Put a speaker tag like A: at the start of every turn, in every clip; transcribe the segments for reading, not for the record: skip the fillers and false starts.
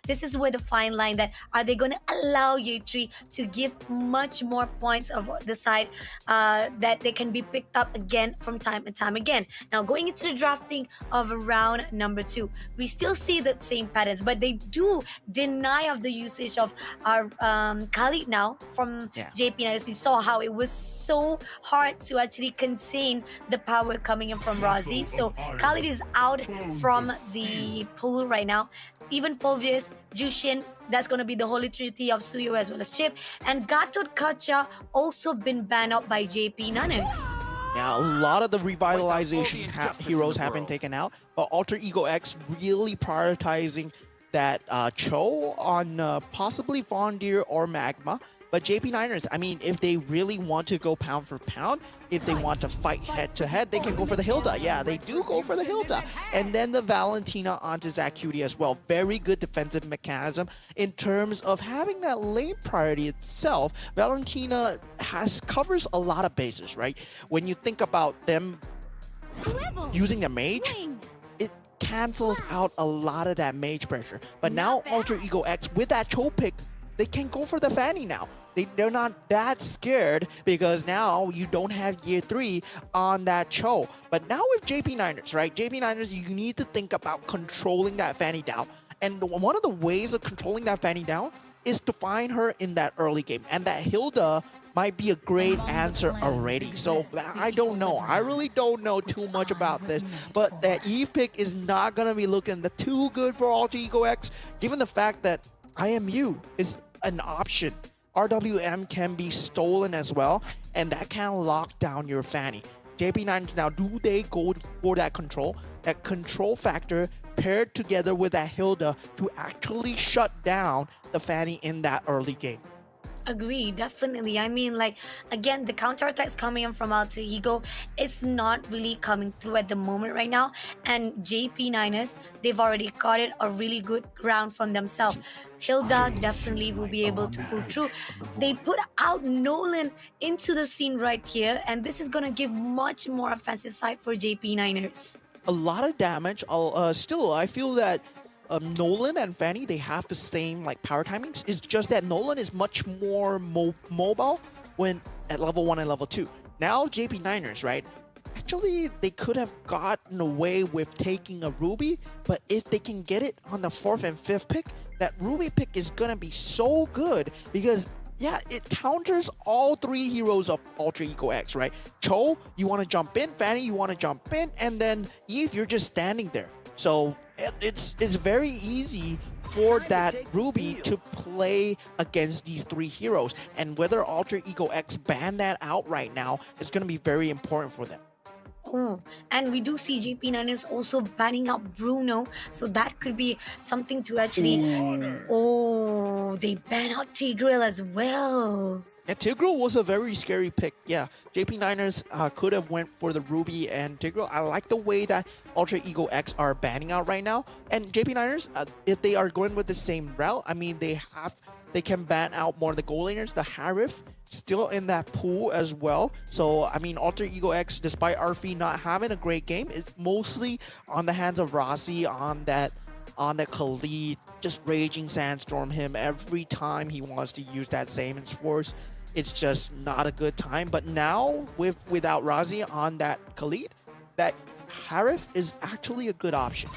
A: this is where the fine line that are they going to allow Ye3 to give much more points of the side that they can be picked up again from time and time again. Now, going into the drafting of round number two, we still see the same patterns, but they do deny of the usage of our Khalid now from
B: Yeah.
A: JP9. We saw how it was so hard to actually contain the power coming in from Razi. So Khalid is out from the pool right now. Even Fulvius, Jushin, that's going to be the holy trinity of Suyo as well as Chip. And Gatot Kacha also been banned out by JP Nanas.
B: Yeah, a lot of the revitalization heroes have been taken out, but Alter Ego X really prioritizing that Cho on possibly Fondir or Magma. But JP Niners, I mean, if they really want to go pound for pound, if they want to fight head to head, they can go for the Hilda. Yeah, they do go for the Hilda. And then the Valentina onto Zacuity as well. Very good defensive mechanism in terms of having that lane priority itself. Valentina covers a lot of bases, right? When you think about them using the mage, it cancels out a lot of that mage pressure. But now Alter Ego X with that Cho pick, they can go for the Fanny now. They're not that scared because now you don't have year 3 on that Cho. But now with JP Niners, right? JP Niners, you need to think about controlling that Fanny down. And one of the ways of controlling that Fanny down is to find her in that early game. And that Hilda might be a great answer already. So I don't know. I really don't know too much about this. But that Eve pick is not going to be looking too good for Alter Ego X, given the fact that IMU is an option. RWM can be stolen as well, and that can lock down your Fanny. JP9 now, do they go for that control? That control factor paired together with that Hilda to actually shut down the Fanny in that early game.
A: Agree, definitely. I mean, like, again, the counterattacks coming in from Alter Ego, it's not really coming through at the moment right now. And JP Niners, they've already got it a really good ground from themselves. Hilda definitely will be able to pull through. They put out Nolan into the scene right here, and this is going to give much more offensive side for JP Niners.
B: A lot of damage. Still, I feel that Nolan and Fanny, they have the same like power timings. It's just that Nolan is much more mobile when at level 1 and level 2. Now JP Niners, right? Actually, they could have gotten away with taking a Ruby, but if they can get it on the 4th and 5th pick, that Ruby pick is gonna be so good because yeah, it counters all 3 heroes of Alter Ego X, right? Cho, you want to jump in, Fanny, you want to jump in, and then Eve, you're just standing there. So it's very easy for that Ruby to play against these 3 heroes. And whether Alter Ego X ban that out right now is going to be very important for them.
A: Oh, and we do see JP Niners also banning out Bruno, so that could be something to actually. Oh, they ban out Tigreal as well.
B: Yeah, Tigreal was a very scary pick. Yeah, JP Niners could have went for the Ruby and Tigreal. I like the way that Alter Ego X are banning out right now. And JP Niners, if they are going with the same route, I mean, they can ban out more of the gold laners. The Harif still in that pool as well. So, I mean, Alter Ego X, despite Arfi not having a great game, is mostly on the hands of Rossi on that Khalid, just raging sandstorm him every time he wants to use that Zamon's Force. It's just not a good time. But now, without Razi on that Khalid, that Harif is actually a good option.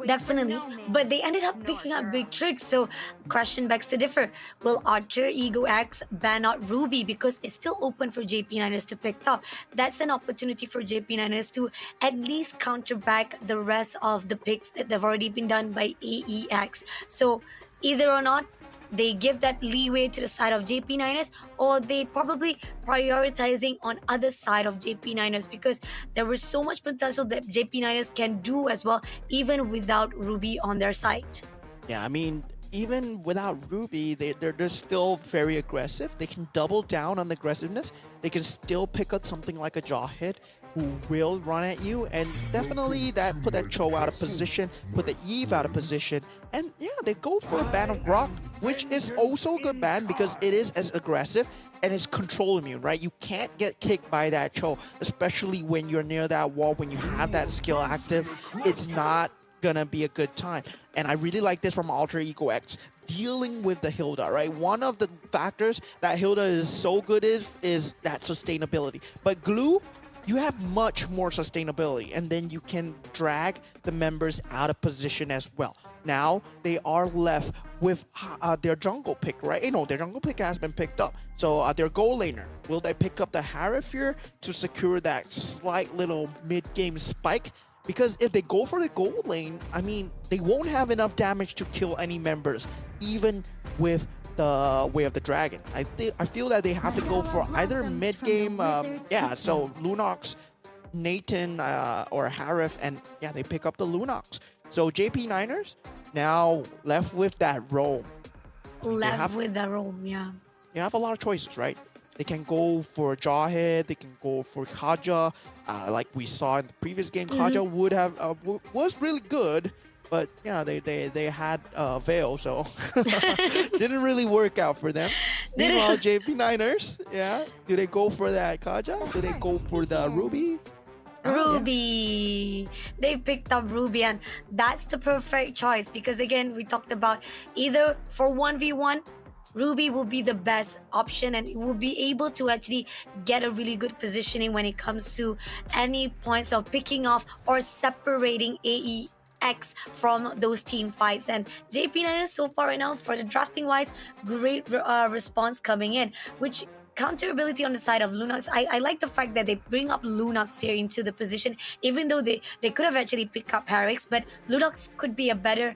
A: Definitely. But they ended up picking up big tricks. So, question begs to differ. Will Alter Ego X ban out Ruby because it's still open for JP Niners to pick up? That's an opportunity for JP Niners to at least counter back the rest of the picks that have already been done by AEX. So, either or not, they give that leeway to the side of JP Niners, or they probably prioritizing on other side of JP Niners because there was so much potential that JP Niners can do as well, even without Ruby on their side.
B: Yeah, I mean, even without Ruby, they're still very aggressive. They can double down on the aggressiveness. They can still pick up something like a jaw hit who will run at you, and definitely that put that Cho out of position, put the Eve out of position, and yeah, they go for a ban of Grok, which is also a good ban because it is as aggressive and it's control immune, right? You can't get kicked by that Cho, especially when you're near that wall, when you have that skill active. It's not gonna be a good time. And I really like this from Alter Ego X. Dealing with the Hilda, right? One of the factors that Hilda is so good is that sustainability. But Glue, you have much more sustainability, and then you can drag the members out of position as well. Now they are left with their jungle pick, right? You know, their jungle pick has been picked up. So their goal laner, will they pick up the Harif here to secure that slight little mid-game spike? Because if they go for the gold lane, I mean, they won't have enough damage to kill any members, even with the Way of the Dragon. I feel that they have to go for either mid-game, so Lunox, Nathan, or Harif, and yeah, they pick up the Lunox. So JP Niners now left with that roam.
A: With the roam, yeah.
B: You have a lot of choices, right? They can go for Jawhead, they can go for Kaja. Like we saw in the previous game, Kaja would have was really good, but yeah, they had Veil, so didn't really work out for them. Meanwhile, JP Niners, yeah, do they go for that Kaja? Do they go for the Ruby?
A: Ruby. They picked up Ruby, and that's the perfect choice because again, we talked about either for 1v1, Ruby will be the best option and will be able to actually get a really good positioning when it comes to any points of picking off or separating AEX from those team fights. And JP9 so far right now, for the drafting wise, great response coming in, which counter ability on the side of Lunox. I like the fact that they bring up Lunox here into the position, even though they could have actually picked up Harix, but Lunox could be a better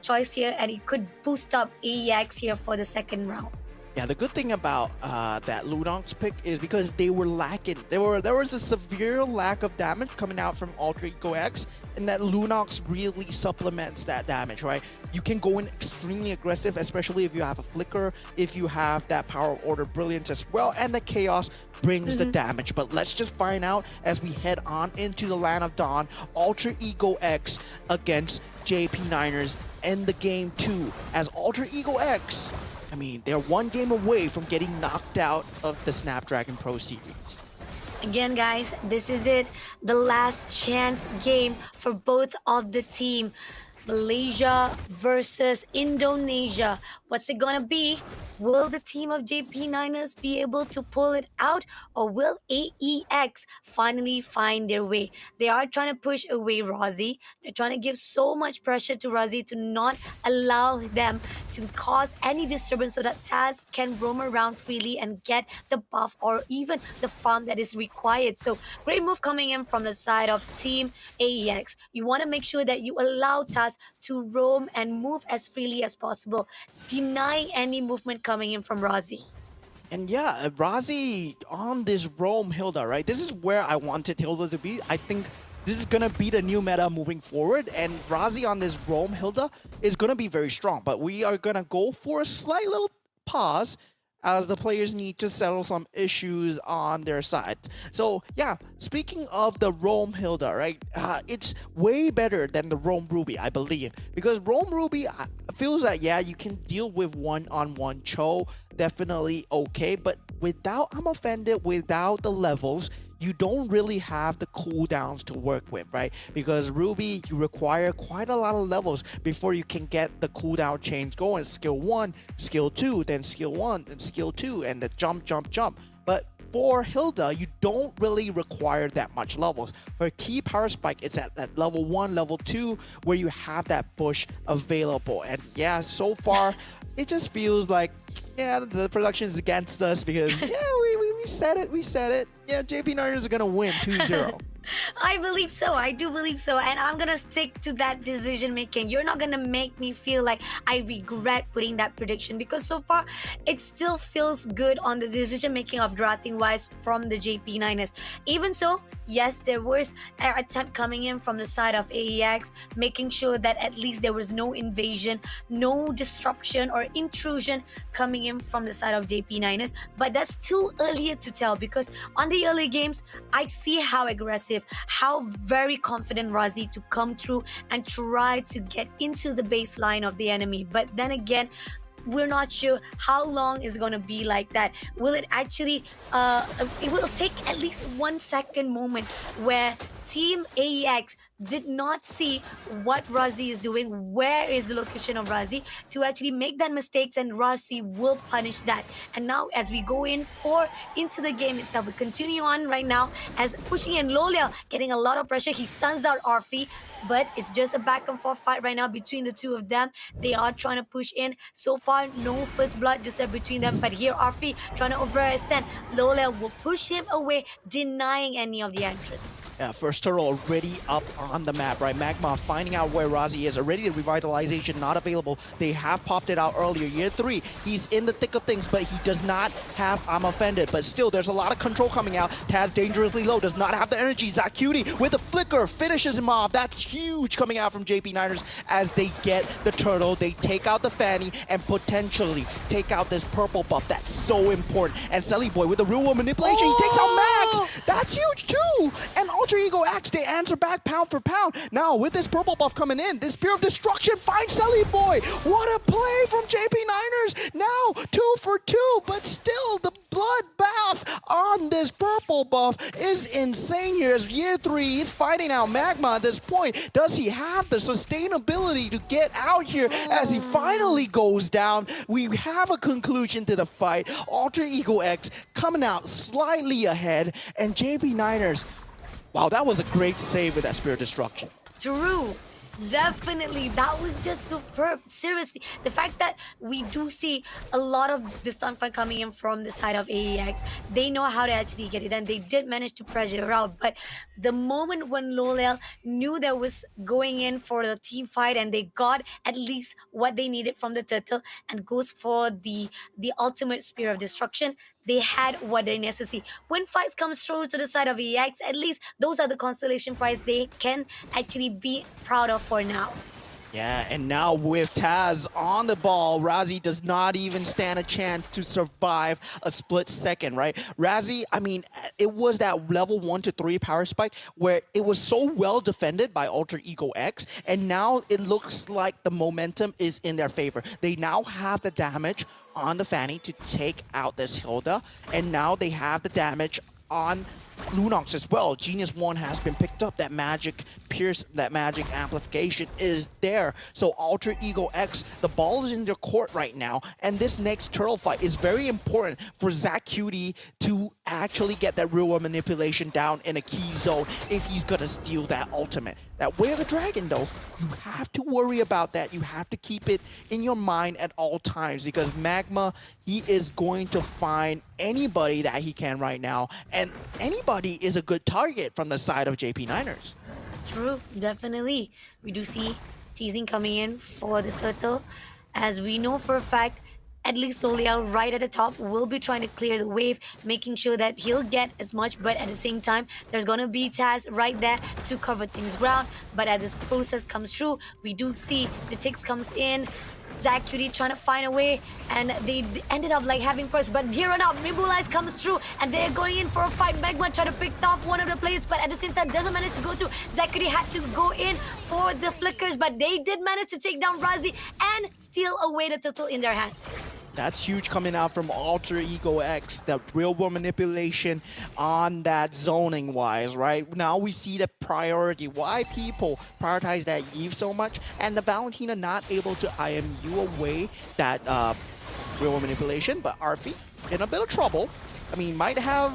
A: choice here, and it could boost up AEX here for the second round.
B: Yeah, the good thing about that Lunox pick is because they were lacking. There was a severe lack of damage coming out from Alter Ego X, and that Lunox really supplements that damage, right? You can go in extremely aggressive, especially if you have a Flicker, if you have that Power of Order Brilliance as well, and the Chaos brings the damage. But let's just find out as we head on into the Land of Dawn, Alter Ego X against JP Niners end the game 2 as Alter Ego X, I mean, they're one game away from getting knocked out of the Snapdragon Pro Series.
A: Again, guys, this is it. The last chance game for both of the team. Malaysia versus Indonesia. What's it gonna be? Will the team of JP Niners be able to pull it out, or will AEX finally find their way? They are trying to push away Rozzy. They're trying to give so much pressure to Rozzy to not allow them to cause any disturbance so that Taz can roam around freely and get the buff or even the farm that is required. So great move coming in from the side of Team AEX. You want to make sure that you allow Taz to roam and move as freely as possible, denying any movement coming in from Rozzy.
B: And yeah, Rozzy on this roam Hilda, right? This is where I wanted Hilda to be. I think this is going to be the new meta moving forward, and Rozzy on this roam Hilda is going to be very strong, but we are going to go for a slight little pause as the players need to settle some issues on their side. So yeah, speaking of the roam Hilda, right? It's way better than the roam Ruby, I believe, because roam Ruby feels that, yeah, you can deal with one-on-one Cho, definitely okay, but without, I'm offended, without the levels, you don't really have the cooldowns to work with, right? Because Ruby, you require quite a lot of levels before you can get the cooldown chains going. Skill 1, skill 2, then skill 1, then skill 2, and the jump, jump, jump. But for Hilda, you don't really require that much levels. Her key power spike is at level 1, level 2, where you have that bush available. And yeah, so far, it just feels like, yeah, the production is against us because, yeah, we said it. Yeah, JP Niners are going to win 2-0.
A: I believe so. I do believe so. And I'm going to stick to that decision making. You're not going to make me feel like I regret putting that prediction, because so far it still feels good on the decision making of drafting wise from the JP Niners. Even so, yes, there was an attempt coming in from the side of AEX, making sure that at least there was no invasion, no disruption or intrusion coming in from the side of JP Niners. But that's too early to tell, because on the early games, I see how aggressive, how very confident Rozzy to come through and try to get into the baseline of the enemy. But then again, we're not sure how long is going to be like that. Will it actually it will take at least 1 second moment where Team AEX did not see what Razi is doing, where is the location of Razi to actually make that mistakes, and Razi will punish that. And now as we go in for into the game itself, we continue on right now as pushing in Lolia, getting a lot of pressure. He stuns out Arfi, but it's just a back and forth fight right now between the two of them. They are trying to push in. So far, no first blood just between them. But here, Arfi trying to overextend. Lola will push him away, denying any of the entrance.
B: Yeah, first turtle already up on the map, right? Magma finding out where Razi is. Already the revitalization not available. They have popped it out earlier. Year 3, he's in the thick of things, but he does not have I'm Offended. But still, there's a lot of control coming out. Taz dangerously low, does not have the energy. Zacuity with a flicker finishes him off. That's huge coming out from JP Niners as they get the turtle. They take out the Fanny and potentially take out this purple buff. That's so important. And Selly Boy with the real world manipulation, he takes out Max. That's huge too. And Alter Ego X, they answer back pound for pound. Now with this purple buff coming in, this Spear of Destruction finds Selly Boy. What a play from JP Niners. Now 2 for 2, but still the bloodbath on this purple buff is insane here as Year 3 is fighting out Magma at this point. Does he have the sustainability to get out here as he finally goes down? We have a conclusion to the fight. Alter Ego X coming out slightly ahead, and JP Niners, wow, that was a great save with that Spirit Destruction.
A: True. Definitely, that was just superb. Seriously, the fact that we do see a lot of the stun fight coming in from the side of AEX, they know how to actually get it, and they did manage to pressure out. But the moment when Lolel knew that was going in for the team fight, and they got at least what they needed from the turtle, and goes for the ultimate Spear of Destruction, they had what they necessary. When fights comes through to the side of EX, at least those are the constellation fights they can actually be proud of for now.
B: Yeah, and now with Taz on the ball, Razi does not even stand a chance to survive a split second, right? Razi, I mean, it was that level 1 to 3 power spike where it was so well defended by Alter Ego X, and now it looks like the momentum is in their favor. They now have the damage on the Fanny to take out this Hilda, and now they have the damage on Lunox as well. Genius 1 has been picked up. That magic pierce, that magic amplification is there. So Alter Ego X, the ball is in their court right now, and this next turtle fight is very important for Zacuity to actually get that real world manipulation down in a key zone if he's gonna steal that ultimate. That Way of the Dragon though, you have to worry about that. You have to keep it in your mind at all times because Magma, he is going to find anybody that he can right now, and anybody is a good target from the side of JP Niners.
A: True, definitely. We do see teasing coming in for the turtle. As we know for a fact, at least Soliel right at the top will be trying to clear the wave, making sure that he'll get as much, but at the same time, there's gonna be Taz right there to cover things ground. But as this process comes through, we do see the Tix comes in, Zacuity trying to find a way, and they ended up like having first. But here on out, Mibulize comes through, and they're going in for a fight. Magma trying to pick off one of the players, but at the same time doesn't manage to go through. Zacuity had to go in for the flickers, but they did manage to take down Razi and steal away the turtle in their hands.
B: That's huge coming out from Alter Ego X, the real world manipulation on that zoning wise, right? Now we see the priority, why people prioritize that Eve so much, and the Valentina not able to IMU away that real world manipulation, but Arfi in a bit of trouble. I mean, might have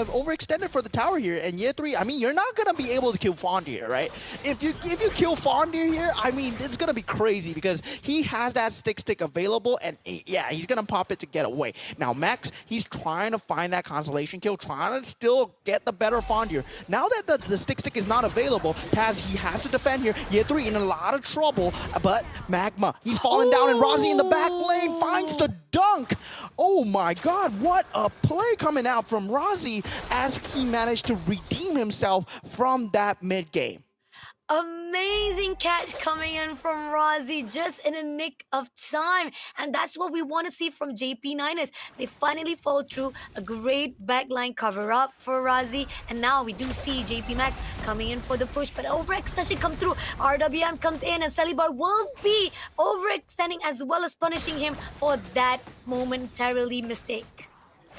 B: overextended for the tower here. And Year 3, I mean, you're not going to be able to kill Fondir, right? If you kill Fondir here, I mean, it's going to be crazy because he has that stick available. And yeah, he's going to pop it to get away. Now, Max, he's trying to find that consolation kill, trying to still get the better Fondir. Now that the stick is not available, he has to defend here. Year 3 in a lot of trouble. But Magma, he's falling down. And Razi in the back lane finds the dunk. Oh my God, what a play coming out from Razi as he managed to redeem himself from that mid game.
A: Amazing catch coming in from Razi just in a nick of time. And that's what we want to see from JP Niners. They finally fall through a great backline cover up for Razi. And now we do see JP Max coming in for the push. But overextension come through. RWM comes in and Celiboy will be overextending as well as punishing him for that momentarily mistake.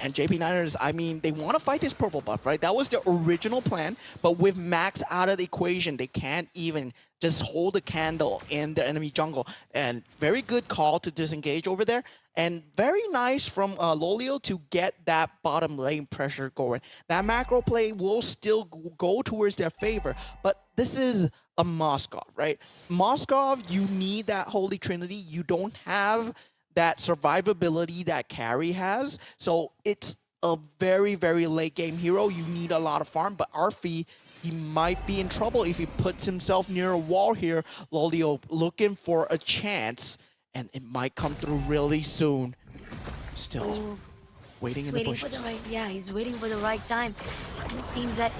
B: And JP Niners, I mean, they want to fight this purple buff, right? That was their original plan, but with Max out of the equation, they can't even just hold a candle in the enemy jungle. And very good call to disengage over there. And very nice from Lolio to get that bottom lane pressure going. That macro play will still go towards their favor, but this is a Moskov, right? Moskov, you need that Holy Trinity. You don't have that survivability that Carry has. So it's a very, very late game hero. You need a lot of farm, but Arfi, he might be in trouble if he puts himself near a wall here. Lolio looking for a chance, and it might come through really soon. Still waiting in the bushes.
A: He's waiting for the right time. And it seems that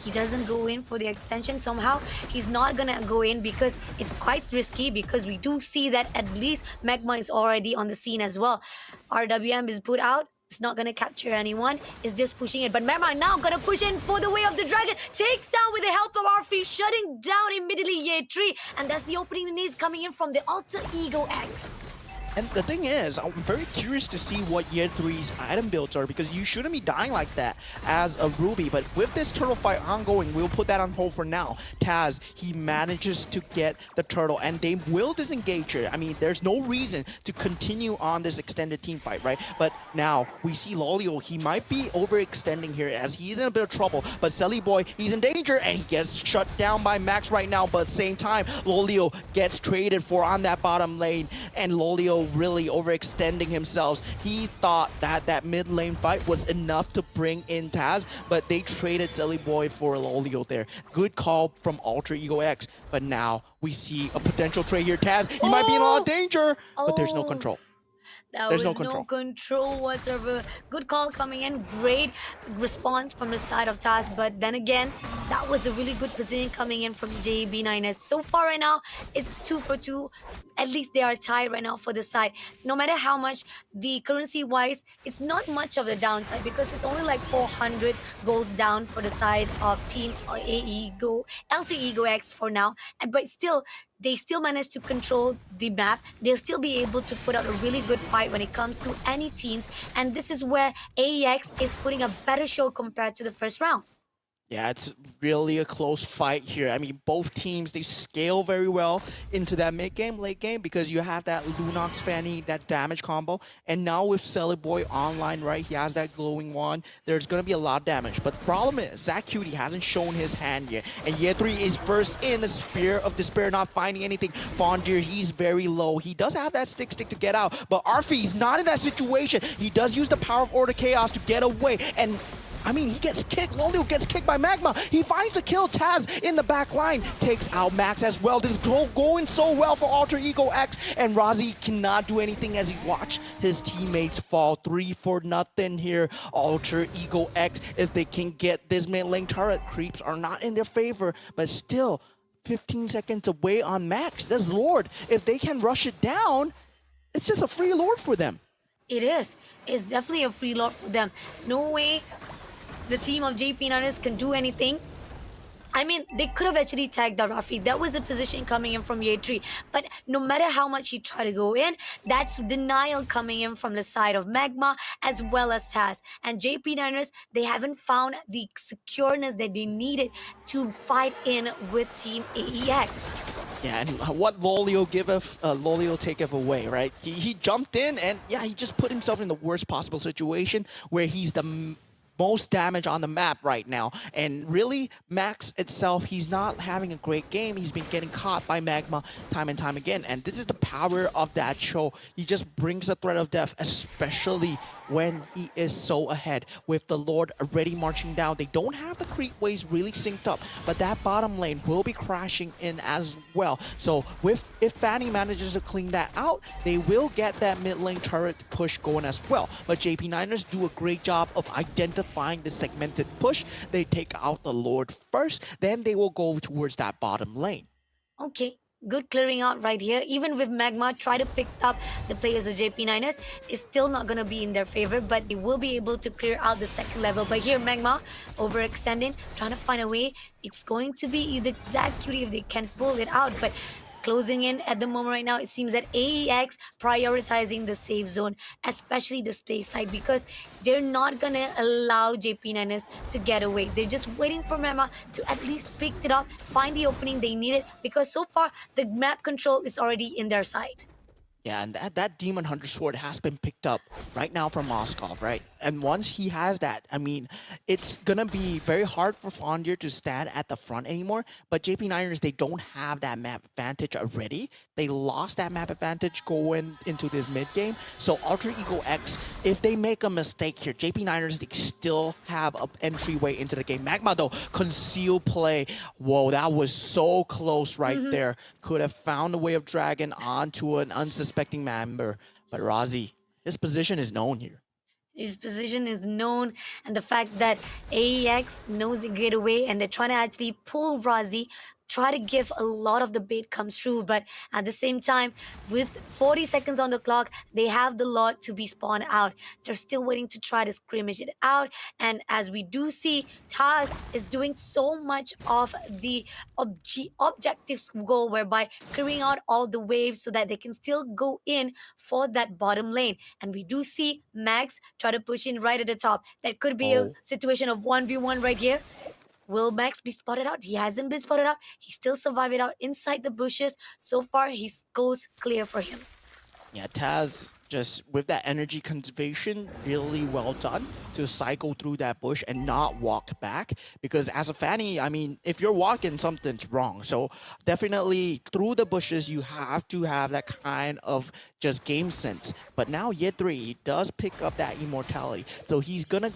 A: he doesn't go in for the extension. Somehow he's not gonna go in because it's quite risky, because we do see that at least Magma is already on the scene as well. RWM is put out. It's not gonna capture anyone. It's just pushing it. But Magma now gonna push in for the way of the dragon. Takes down with the help of Arfi, shutting down immediately Ye3. And that's the opening needs coming in from the Alter Ego X.
B: And the thing is, I'm very curious to see what Year 3's item builds are, because you shouldn't be dying like that as a Ruby. But with this turtle fight ongoing, we'll put that on hold for now. Taz, he manages to get the turtle, and they will disengage her. I mean, there's no reason to continue on this extended team fight, right? But now we see Lolio, he might be overextending here as he's in a bit of trouble. But Selly Boy, he's in danger, and he gets shut down by Max right now. But at the same time, Lolio gets traded for on that bottom lane, and Lolio really overextending himself. He thought that that mid lane fight was enough to bring in Taz, but they traded Selly Boy for Lolio there. Good call from Alter Ego X, but now we see a potential trade here. Taz, he might be in a lot of danger, but there's no control.
A: There's no control whatsoever. Good call coming in. Great response from the side of Taz. But then again, that was a really good position coming in from JB9S. So far right now, it's 2 for 2. At least they are tied right now for the side. No matter how much, the currency-wise, it's not much of a downside, because it's only like 400 goes down for the side of Team Alter Ego X for now. But still, they still manage to control the map. They'll still be able to put out a really good fight when it comes to any teams. And this is where AEX is putting a better show compared to the first round.
B: Yeah, it's really a close fight here. I mean, both teams, they scale very well into that mid-game, late-game, because you have that Lunox Fanny, that damage combo. And now with Selly Boy online, right, he has that glowing wand. There's going to be a lot of damage. But the problem is, Zach Cutie hasn't shown his hand yet. And Year 3 is first in the Spear of Despair, not finding anything. Fondir, he's very low. He does have that stick to get out. But Arfi, not in that situation. He does use the power of Order Chaos to get away. And I mean, he gets kicked. Lolio gets kicked by Magma. He finds the kill. Taz in the back line takes out Max as well. This is going so well for Alter Ego X, and Razi cannot do anything as he watched his teammates fall 3 for nothing here. Alter Ego X, if they can get this mid lane turret, creeps are not in their favor, but still 15 seconds away on Max. This Lord, if they can rush it down, it's just a free Lord for them.
A: It is. It's definitely a free Lord for them. No way the team of JP9ers can do anything. I mean, they could have actually tagged out Rafi. That was the position coming in from Year 3. But no matter how much he tried to go in, that's denial coming in from the side of Magma as well as Taz. And JP9ers, they haven't found the secureness that they needed to fight in with Team AEX.
B: Yeah, and what Lolio giveth, Lolio taketh away, right? He jumped in, and yeah, he just put himself in the worst possible situation where he's the most damage on the map right now. And really, Max itself, he's not having a great game. He's been getting caught by Magma time and time again. And this is the power of that show. He just brings the threat of death, especially when he is so ahead. With the Lord already marching down, they don't have the creep waves really synced up, but that bottom lane will be crashing in as well. So if Fanny manages to clean that out, they will get that mid lane turret push going as well. But JP9ers do a great job of identifying the segmented push. They take out the Lord first, then they will go towards that bottom lane.
A: Okay, good clearing out right here. Even with Magma try to pick up the players of JP9ers, it's still not going to be in their favor, but they will be able to clear out the second level. But here Magma overextending, trying to find a way. It's going to be the exact cutie if they can pull it out, but closing in at the moment right now. It seems that AEX prioritizing the safe zone, especially the space side, because they're not gonna allow JP9ers to get away. They're just waiting for Mema to at least pick it up, find the opening they needed, because so far the map control is already in their side.
B: Yeah, and that Demon Hunter sword has been picked up right now from Moskov, right? And once he has that, I mean, it's gonna be very hard for Fondir to stand at the front anymore. But JP9ers, they don't have that map advantage already. They lost that map advantage going into this mid game. So Alter Ego X, if they make a mistake here, JP9ers, they still have an entryway into the game. Magma though, conceal play. Whoa, that was so close right there. Could have found a way of dragging onto an unsuspecting member. But Razi, his position is known here.
A: His position is known, and the fact that AEX knows the getaway and they're trying to actually pull Razi, try to give a lot of the bait comes through, but at the same time, with 40 seconds on the clock, they have the lot to be spawned out. They're still waiting to try to scrimmage it out, and as we do see, Taz is doing so much of the objectives goal, whereby clearing out all the waves so that they can still go in for that bottom lane. And we do see Max try to push in right at the top. That could be a situation of 1v1 right here. Will Max be spotted out? He hasn't been spotted out. He still survived it out inside the bushes. So far, he goes clear for him.
B: Yeah, Taz, just with that energy conservation, really well done to cycle through that bush and not walk back. Because as a Fanny, I mean, if you're walking, something's wrong. So definitely through the bushes, you have to have that kind of just game sense. But now Ye3 does pick up that immortality. So he's gonna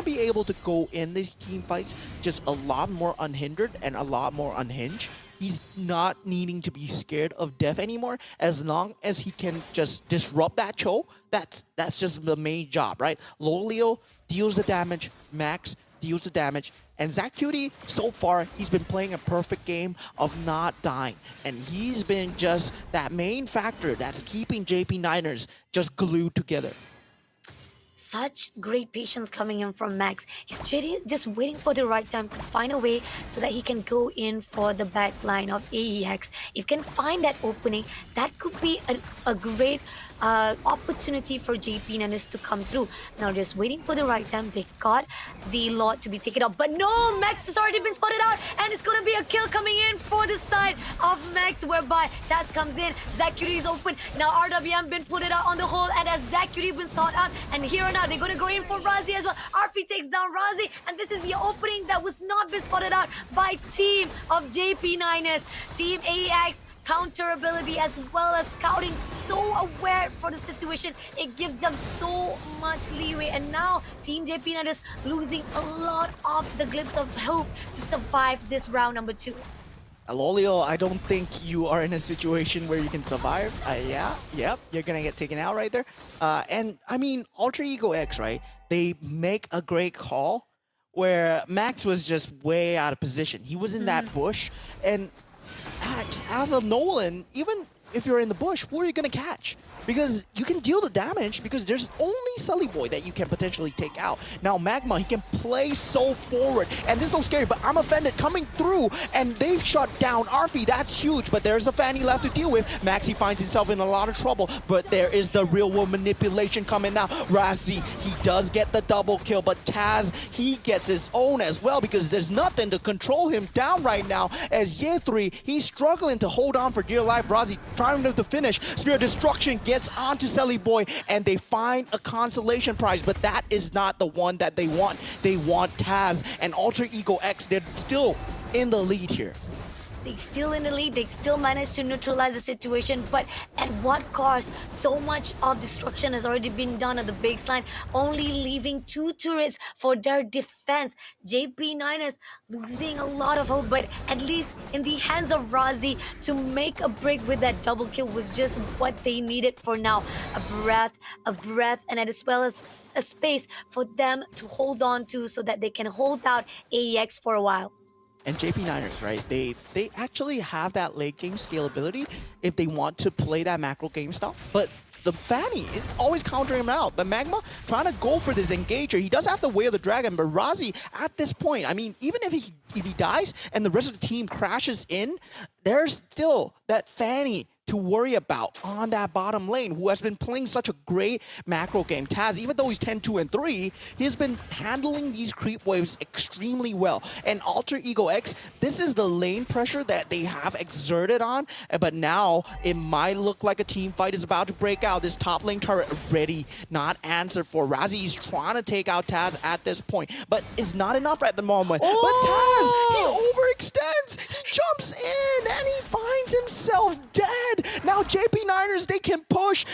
B: be able to go in these team fights just a lot more unhindered and a lot more unhinged. He's not needing to be scared of death anymore, as long as he can just disrupt that Cho. That's just the main job, right? Lolio deals the damage, Max deals the damage, and ZachCutie, so far, he's been playing a perfect game of not dying. And he's been just that main factor that's keeping JP9ers just glued together.
A: Such great patience coming in from Max. He's just waiting for the right time to find a way so that he can go in for the back line of AEX. If he can find that opening, that could be a great opportunity for JP9ers to come through. Now just waiting for the right time. They got the lot to be taken out, but no, Max has already been spotted out, and it's gonna be a kill coming in for the side of Max, whereby Taz comes in, ZachCutie is open. Now RWM been put it out on the hole, and as ZachCutie been thought out, and here and now they're gonna go in for Razi as well. Arfi takes down Razi, and this is the opening that was not been spotted out by team of JP9ers. Team AEX counter ability as well as scouting, so aware for the situation. It gives them so much leeway, and now Team JP9ers losing a lot of the glimpse of hope to survive this round number 2.
B: Lolio, I don't think you are in a situation where you can survive. You're gonna get taken out right there. And I mean, Alter Ego X, right? They make a great call where Max was just way out of position. He was in that bush, and as a Nolan, even if you're in the bush, who are you gonna catch? Because you can deal the damage, because there's only Sully Boy that you can potentially take out. Now Magma, he can play so forward, and this is so scary, but I'm offended coming through, and they've shut down Arfi. That's huge, but there's a Fanny left to deal with. Maxi finds himself in a lot of trouble, but there is the real world manipulation coming now. Razi, he does get the double kill, but Taz, he gets his own as well, because there's nothing to control him down right now. As Ye3, he's struggling to hold on for dear life. Razi trying to finish. Spear of Destruction gets onto Sully Boy, and they find a consolation prize, but that is not the one that they want. They want Taz, and Alter Ego X, they're still in the lead here.
A: They still in the lead, they still managed to neutralize the situation, but at what cost? So much of destruction has already been done at the baseline, only leaving 2 turrets for their defense. JP9ers losing a lot of hope, but at least in the hands of Razi, to make a break with that double kill was just what they needed for now. A breath, and as well as a space for them to hold on to so that they can hold out AEX for a while.
B: And JP9ers, right, they actually have that late game scalability if they want to play that macro game style. But the Fanny, it's always countering him out. But Magma trying to go for this engager. He does have the Way of the Dragon, but Razi, at this point, I mean, even if he dies and the rest of the team crashes in, there's still that Fanny to worry about on that bottom lane, who has been playing such a great macro game. Taz, even though he's 10-2-3, he's been handling these creep waves extremely well. And Alter Ego X, this is the lane pressure that they have exerted on, but now it might look like a team fight is about to break out. This top lane turret already not answered for. Razi is trying to take out Taz at this point, but it's not enough at the moment.
A: Oh!
B: But Taz, he overextends, he jumps in, and he finds himself dead. Now JP Niners, they can push,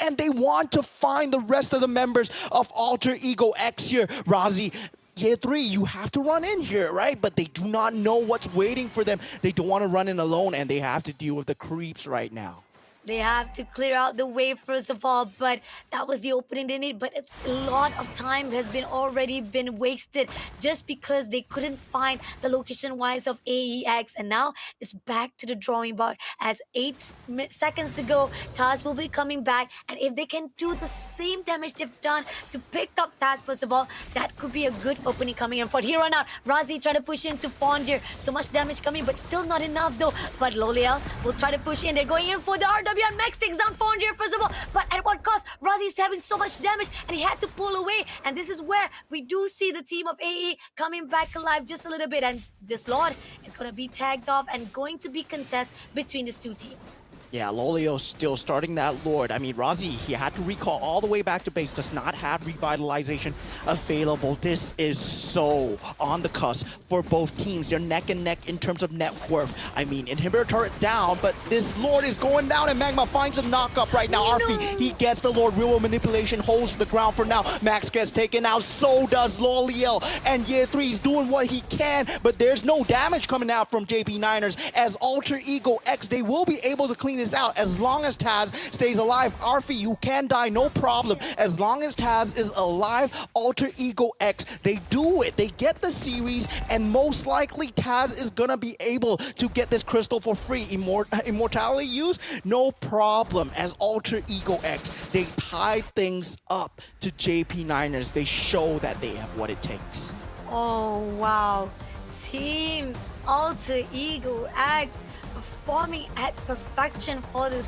B: and they want to find the rest of the members of Alter Ego X here. Razi, Year 3, you have to run in here, right? But they do not know what's waiting for them. They don't want to run in alone, and they have to deal with the creeps right now.
A: They have to clear out the way first of all, but that was the opening they need. But it's a lot of time has been already been wasted just because they couldn't find the location wise of AEX, and now it's back to the drawing board. As 8 seconds to go, Taz will be coming back, and if they can do the same damage they've done to pick up Taz first of all, that could be a good opening coming in for here on out. Razi trying to push into Fondir, so much damage coming, but still not enough though. But Loliel will try to push in. They're going in for the RW. And Max takes down Fondir first of all, but at what cost? Razi's having so much damage and he had to pull away, and this is where we do see the team of AE coming back alive just a little bit, and this Lord is going to be tagged off and going to be contest between these two teams.
B: Yeah, Lolio still starting that Lord. I mean, Razi, he had to recall all the way back to base, does not have revitalization available. This is so on the cusp for both teams. They're neck and neck in terms of net worth. I mean, inhibitor turret down, but this Lord is going down, and Magma finds a knock-up right now.
A: No.
B: Arfi, he gets the Lord. Real manipulation holds the ground for now. Max gets taken out, so does Loliel. And Year 3 is doing what he can, but there's no damage coming out from JP Niners. As Alter Ego X, they will be able to clean this out as long as Taz stays alive. Arfi, you can die, no problem. As long as Taz is alive, Alter Ego X, they do it. They get the series, and most likely Taz is gonna be able to get this crystal for free. Immortality use, no problem. As Alter Ego X, they tie things up to JP Niners. They show that they have what it takes.
A: Oh wow, Team Alter Ego X performing at perfection for this